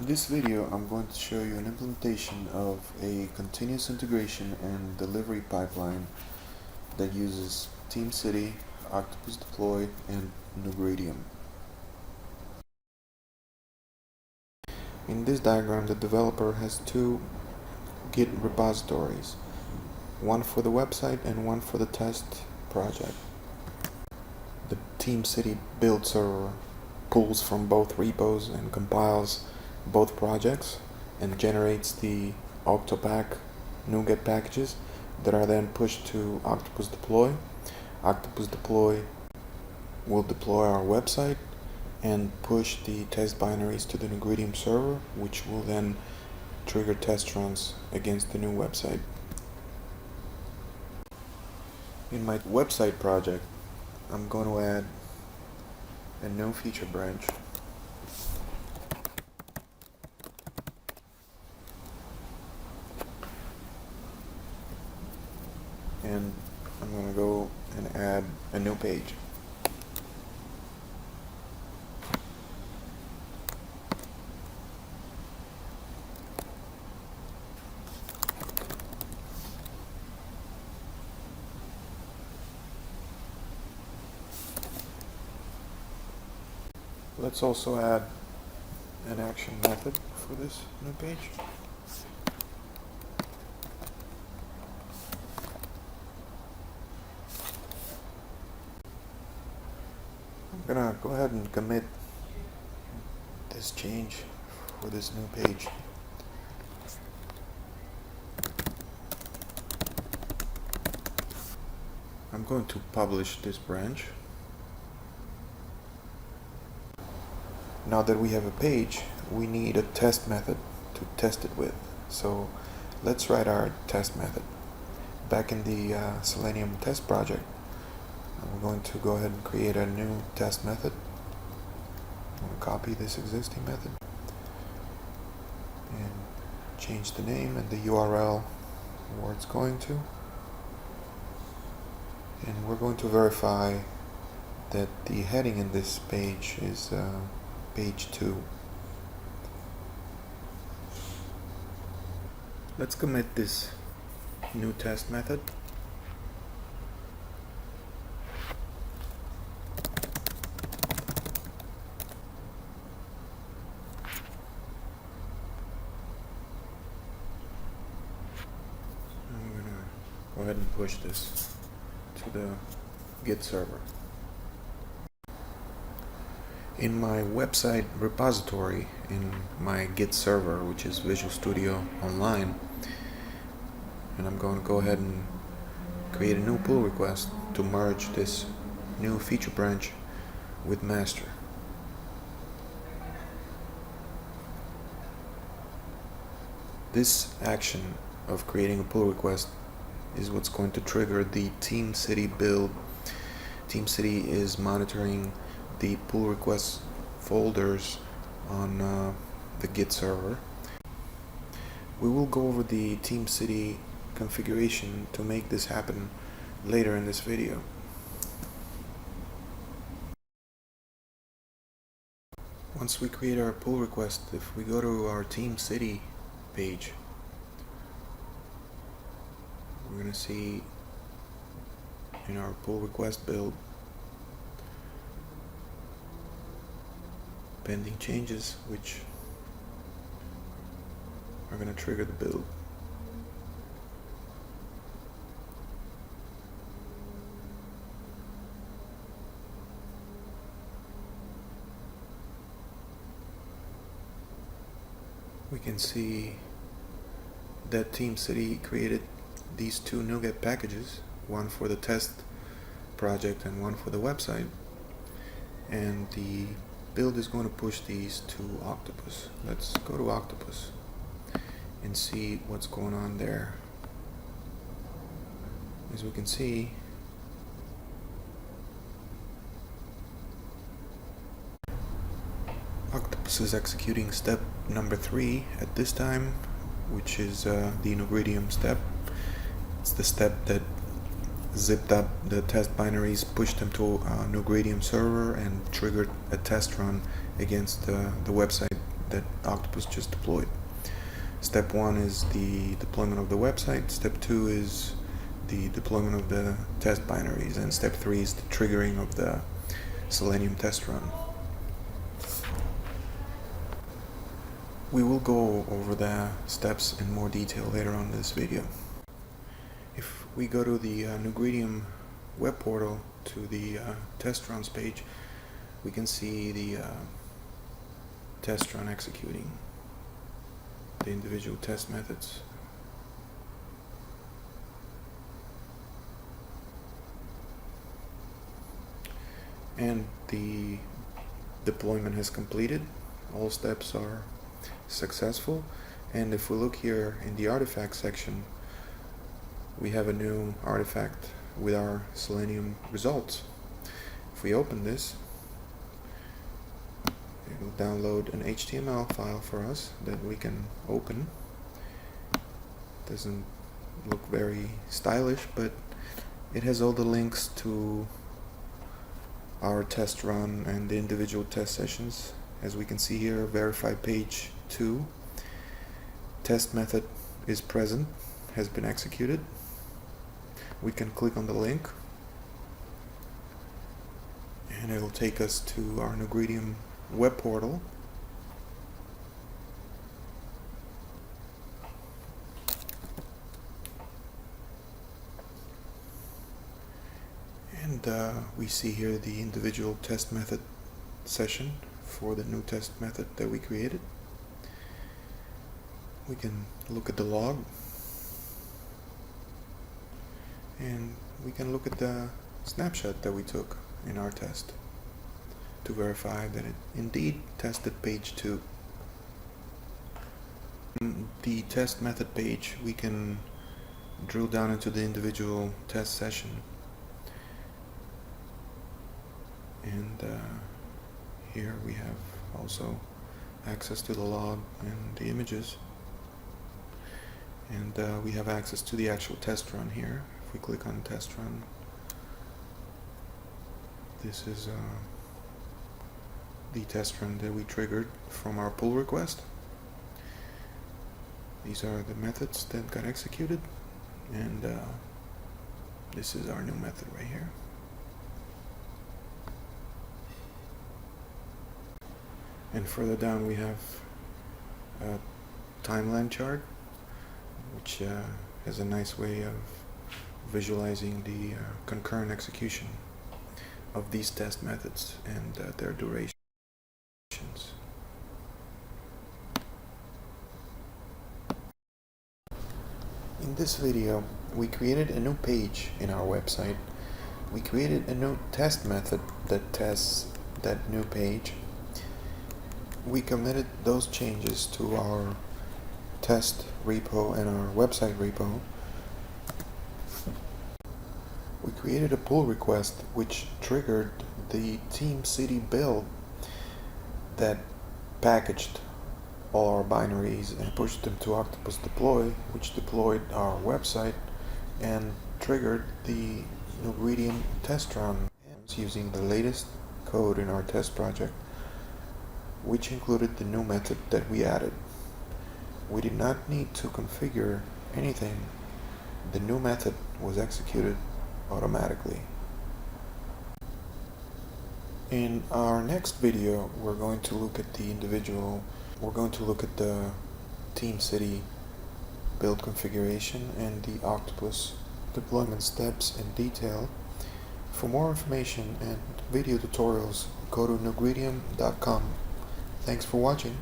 In this video, I'm going to show you an implementation of a continuous integration and delivery pipeline that uses TeamCity, Octopus Deploy, and NuGridium. In this diagram, the developer has two Git repositories, one for the website and one for the test project. The TeamCity build server pulls from both repos and compiles both projects and generates the Octopack NuGet packages that are then pushed to Octopus Deploy. Octopus Deploy will deploy our website and push the test binaries to the NuGridium server, which will then trigger test runs against the new website. In my website project, I'm going to add a new feature branch. And I'm going to go and add a new page. Let's also add an action method for this new page. I'm gonna go ahead and commit this change for this new page. I'm going to publish this branch. Now that we have a page, we need a test method to test it with. So let's write our test method. Back in the Selenium test project, I'm going to go ahead and create a new test method. I'm going to copy this existing method and change the name and the URL where it's going to. And we're going to verify that the heading in this page is page 2. Let's commit this new test method. I'm going to go ahead and push this to the Git server. In my website repository, in my Git server, which is Visual Studio Online, and I'm going to go ahead and create a new pull request to merge this new feature branch with master. This action of creating a pull request is what's going to trigger the TeamCity build. TeamCity is monitoring the pull request folders on the Git server. We will go over the TeamCity configuration to make this happen later in this video. Once we create our pull request, if we go to our TeamCity page, we're going to see in our pull request build pending changes, which are going to trigger the build. We can see that TeamCity created these two NuGet packages, one for the test project and one for the website, and the build is going to push these to Octopus. Let's go to Octopus and see what's going on there. As we can see, Octopus is executing step number 3 at this time, which is the NuGridium step. It's the step that zipped up the test binaries, pushed them to a NuGridium server, and triggered a test run against the website that Octopus just deployed. Step 1 is the deployment of the website. Step 2 is the deployment of the test binaries, and step 3 is the triggering of the Selenium test run. We will go over the steps in more detail later on in this video. If we go to the NuGridium web portal to the test runs page, we can see the test run executing the individual test methods. And the deployment has completed. All steps are successful, and if we look here in the artifact section, we have a new artifact with our Selenium results. If we open this, it will download an HTML file for us that we can open. Doesn't look very stylish, but it has all the links to our test run and the individual test sessions. As we can see here, verify page 2, test method is present, has been executed. We can click on the link and it will take us to our NuGridium web portal. And we see here the individual test method session for the new test method that we created. We can look at the log, and we can look at the snapshot that we took in our test to verify that it indeed tested page 2. In the test method page, we can drill down into the individual test session, and here we have also access to the log and the images, and we have access to the actual test run here. If we click on test run, this is the test run that we triggered from our pull request. These are the methods that got executed, and this is our new method right here. And further down we have a timeline chart, which has a nice way of visualizing the concurrent execution of these test methods and their durations. In this video, we created a new page in our website. We created a new test method that tests that new page. We committed those changes to our test repo and our website repo. We created a pull request which triggered the Team City build that packaged all our binaries and pushed them to Octopus deploy, which deployed our website and triggered the NuGridium test run using the latest code in our test project, which included the new method that we added. We did not need to configure anything. The new method was executed automatically. In our next video, we're going to look at the Team City build configuration and the Octopus deployment steps in detail. For more information and video tutorials, go to NuGridium.com. Thanks for watching.